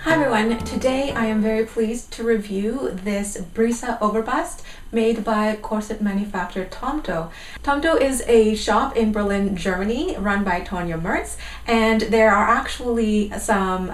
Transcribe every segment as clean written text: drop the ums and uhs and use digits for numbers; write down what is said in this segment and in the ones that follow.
Hi everyone, today I am very pleased to review this Brisa Overbust made by CorsettManufaktur TO.mTO. TO.mTO is a shop in Berlin, Germany run by Tonya Mertz, and there are actually some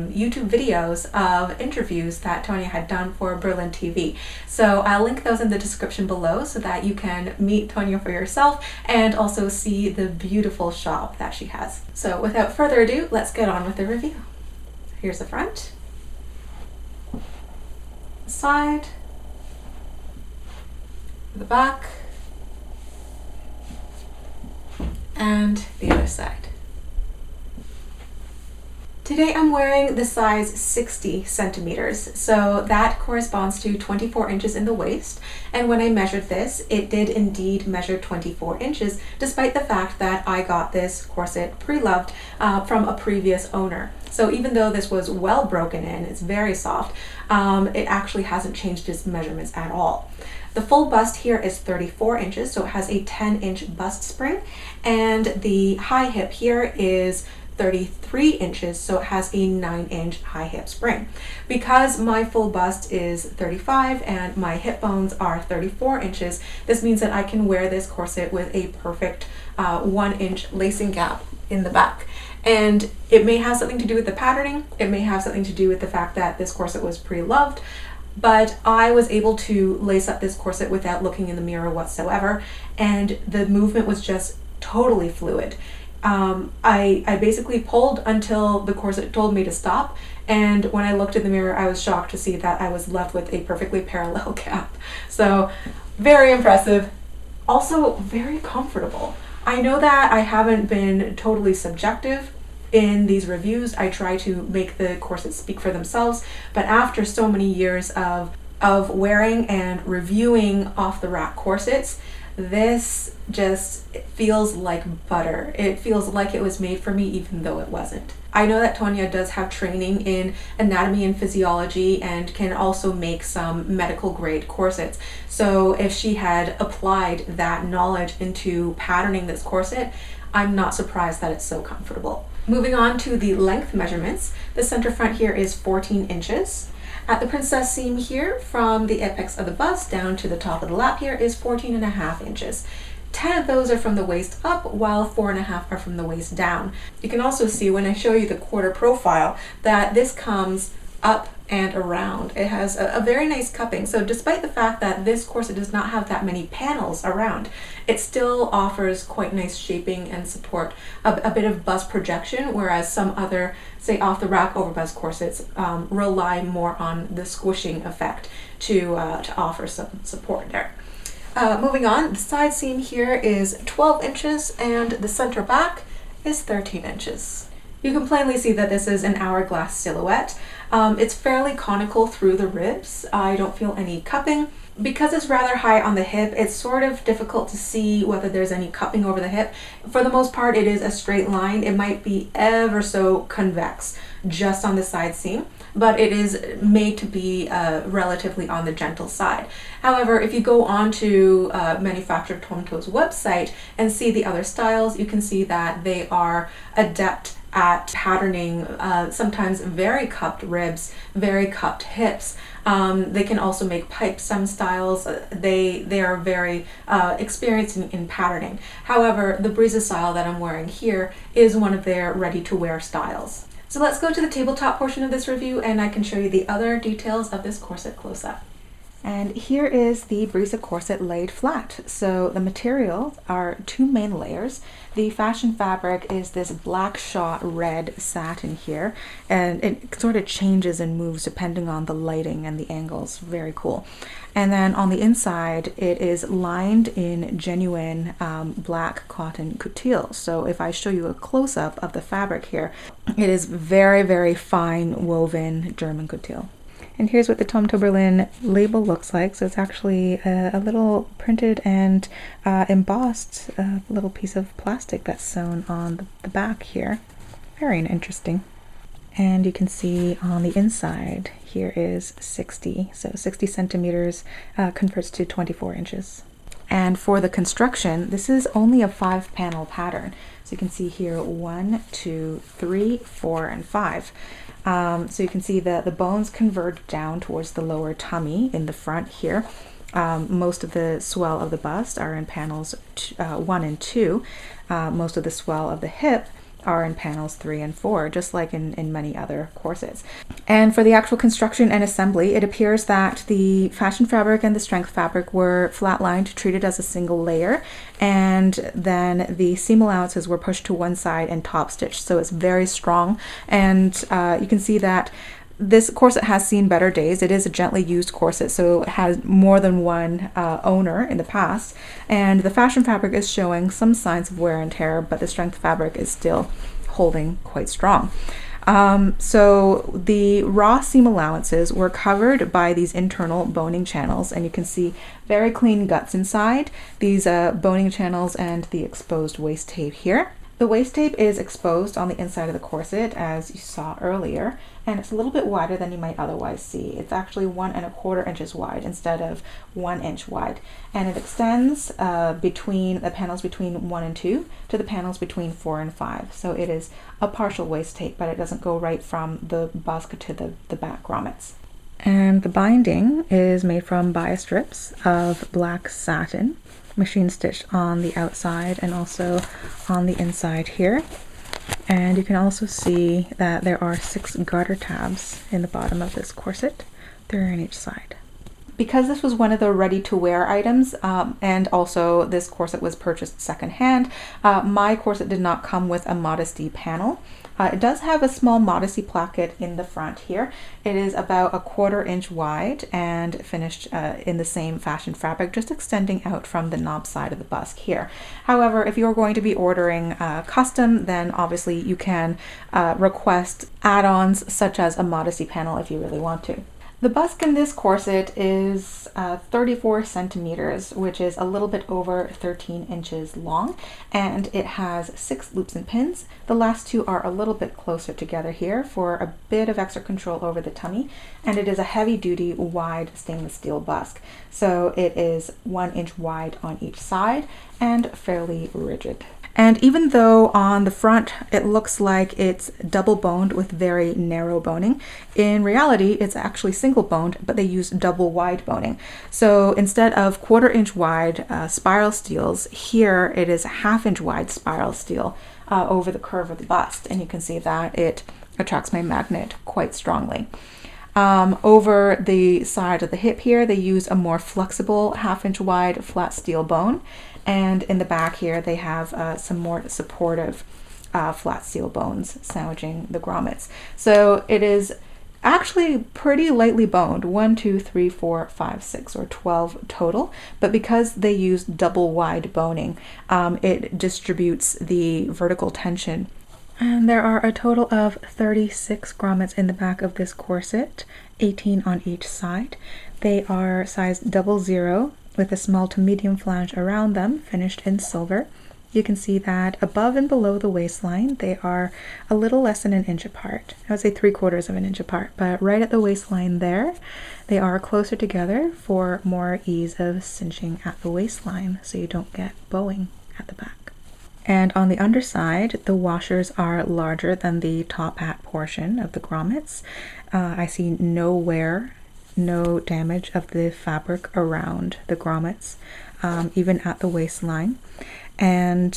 YouTube videos of interviews that Tonya had done for Berlin TV. So I'll link those in the description below so that you can meet Tonya for yourself and also see the beautiful shop that she has. So without further ado, let's get on with the review. Here's the front, the side, the back, and the other side. Today I'm wearing the size 60 centimeters, so that corresponds to 24 inches in the waist, and when I measured this, it did indeed measure 24 inches, despite the fact that I got this corset pre-loved from a previous owner. So even though this was well broken in, it's very soft, it actually hasn't changed its measurements at all. The full bust here is 34 inches, so it has a 10-inch bust spring, and the high hip here is 33 inches, so it has a 9-inch high hip spring. Because my full bust is 35 and my hip bones are 34 inches, this means that I can wear this corset with a perfect 1-inch lacing gap in the back. And it may have something to do with the patterning, it may have something to do with the fact that this corset was pre-loved, but I was able to lace up this corset without looking in the mirror whatsoever, and the movement was just totally fluid. I basically pulled until the corset told me to stop, and when I looked in the mirror I was shocked to see that I was left with a perfectly parallel gap. So very impressive, also very comfortable. I know that I haven't been totally subjective in these reviews. I try to make the corsets speak for themselves, but after so many years of wearing and reviewing off-the-rack corsets, this just feels like butter. It feels like it was made for me even though it wasn't. I know that Tonya does have training in anatomy and physiology and can also make some medical grade corsets. So if she had applied that knowledge into patterning this corset, I'm not surprised that it's so comfortable. Moving on to the length measurements, the center front here is 14 inches. At the princess seam here, from the apex of the bust down to the top of the lap here is 14.5 inches. 10 of those are from the waist up, while 4.5 are from the waist down. You can also see when I show you the quarter profile that this comes up and around. It has a very nice cupping, so despite the fact that this corset does not have that many panels around, it still offers quite nice shaping and support, a bit of bust projection, whereas some other, say off-the-rack overbust corsets rely more on the squishing effect to offer some support there. Moving on, the side seam here is 12 inches and the center back is 13 inches. You can plainly see that this is an hourglass silhouette. It's fairly conical through the ribs. I don't feel any cupping. Because it's rather high on the hip, it's sort of difficult to see whether there's any cupping over the hip. For the most part, it is a straight line. It might be ever so convex just on the side seam, but it is made to be relatively on the gentle side. However, if you go on to Manufaktur TO.mTO's website and see the other styles, you can see that they are adept at patterning sometimes very cupped ribs, very cupped hips. They can also make pipes, some styles. They are very experienced in patterning. However, the Brisa style that I'm wearing here is one of their ready-to-wear styles. So let's go to the tabletop portion of this review and I can show you the other details of this corset close up. And here is the Brisa corset laid flat. So the materials are 2 main layers. The fashion fabric is this black shot red satin here, and it sort of changes and moves depending on the lighting and the angles. Very cool. And then on the inside, it is lined in genuine black cotton coutil. So if I show you a close-up of the fabric here, it is very, very fine woven German coutil. And here's what the TO.mTO Berlin label looks like. So it's actually a little printed and embossed little piece of plastic that's sewn on the back here. Very interesting. And you can see on the inside here is 60. So 60 centimeters converts to 24 inches. And for the construction, this is only a 5-panel pattern. So you can see here 1, 2, 3, 4, and 5. So you can see that the bones converge down towards the lower tummy in the front here. Most of the swell of the bust are in panels 1 and 2. Most of the swell of the hip are in panels 3 and 4, just like in many other corsets. And for the actual construction and assembly, it appears that the fashion fabric and the strength fabric were flatlined, treated as a single layer, and then the seam allowances were pushed to one side and top stitched, so it's very strong. And you can see that this corset has seen better days. It is a gently used corset, so it has more than one owner in the past. And the fashion fabric is showing some signs of wear and tear, but the strength fabric is still holding quite strong. So the raw seam allowances were covered by these internal boning channels, and you can see very clean guts inside these boning channels and the exposed waist tape here. The waist tape is exposed on the inside of the corset, as you saw earlier, and it's a little bit wider than you might otherwise see. It's actually 1 1/4 inches wide instead of 1 inch wide, and it extends between the panels between 1 and 2 to the panels between 4 and 5. So it is a partial waist tape, but it doesn't go right from the busk to the back grommets. And the binding is made from bias strips of black satin, machine stitched on the outside and also on the inside here. And you can also see that there are 6 garter tabs in the bottom of this corset, 3 on each side. Because this was one of the ready-to-wear items, and also this corset was purchased secondhand, my corset did not come with a Modesty panel. It does have a small Modesty placket in the front here. It is about 1/4 inch wide and finished in the same fashion fabric, just extending out from the knob side of the busk here. However, if you're going to be ordering custom, then obviously you can request add-ons such as a Modesty panel if you really want to. The busk in this corset is 34 centimeters, which is a little bit over 13 inches long, and it has 6 loops and pins. The last 2 are a little bit closer together here for a bit of extra control over the tummy, and it is a heavy-duty wide stainless steel busk. So it is 1 inch wide on each side and fairly rigid. And even though on the front it looks like it's double boned with very narrow boning, in reality it's actually single boned, but they use double wide boning. So instead of 1/4 inch wide spiral steels, here it is 1/2 inch wide spiral steel over the curve of the bust, and you can see that it attracts my magnet quite strongly. Over the side of the hip here, they use a more flexible 1/2 inch wide flat steel bone, and in the back here they have some more supportive flat steel bones sandwiching the grommets. So it is actually pretty lightly boned, 1, 2, 3, 4, 5, 6, or 12 total, but because they use double wide boning, it distributes the vertical tension. And there are a total of 36 grommets in the back of this corset, 18 on each side. They are size 00 with a small to medium flange around them, finished in silver. You can see that above and below the waistline, they are a little less than 1 inch apart. I would say 3/4 of an inch apart, but right at the waistline there, they are closer together for more ease of cinching at the waistline so you don't get bowing at the back. And on the underside, the washers are larger than the top hat portion of the grommets. I see no wear, no damage of the fabric around the grommets, even at the waistline. And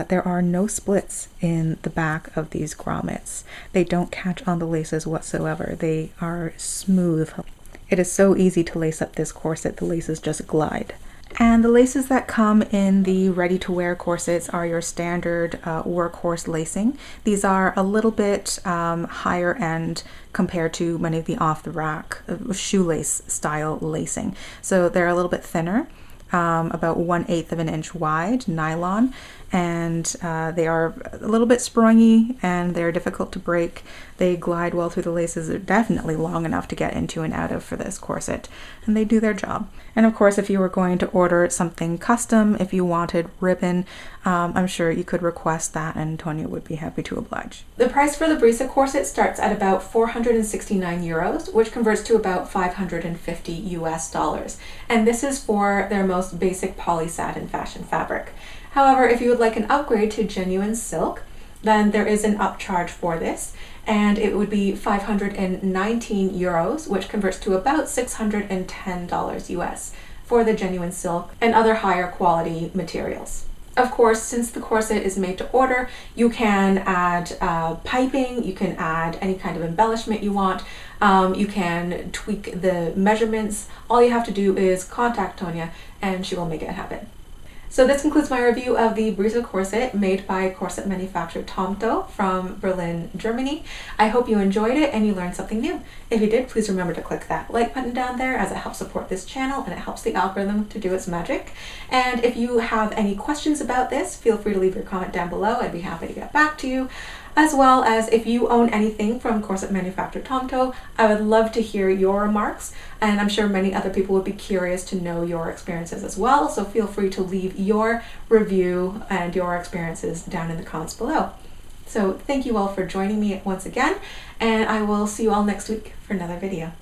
there are no splits in the back of these grommets. They don't catch on the laces whatsoever. They are smooth. It is so easy to lace up this corset. The laces just glide. And the laces that come in the ready-to-wear corsets are your standard workhorse lacing. These are a little bit higher end compared to many of the off-the-rack shoelace style lacing. So they're a little bit thinner, about 1/8 of an inch wide, nylon, and they are a little bit springy and they're difficult to break. They glide well through the laces. They're definitely long enough to get into and out of for this corset, and they do their job. And of course, if you were going to order something custom, if you wanted ribbon, I'm sure you could request that and Tonya would be happy to oblige. The price for the Brisa corset starts at about 469 euros, which converts to about 550 US dollars. And this is for their most basic poly satin fashion fabric. However, if you would like an upgrade to genuine silk, then there is an upcharge for this, and it would be 519 euros, which converts to about $610 US for the genuine silk and other higher quality materials. Of course, since the corset is made to order, you can add piping, you can add any kind of embellishment you want, you can tweak the measurements. All you have to do is contact Tonya and she will make it happen. So this concludes my review of the Brisa corset made by KorsettManufaktur TO.mTO from Berlin, Germany. I hope you enjoyed it and you learned something new. If you did, please remember to click that like button down there, as it helps support this channel and it helps the algorithm to do its magic. And if you have any questions about this, feel free to leave your comment down below. I'd be happy to get back to you. As well as if you own anything from KorsettManufaktur TO.mTO, I would love to hear your remarks, and I'm sure many other people would be curious to know your experiences as well, so feel free to leave your review and your experiences down in the comments below. So thank you all for joining me once again, and I will see you all next week for another video.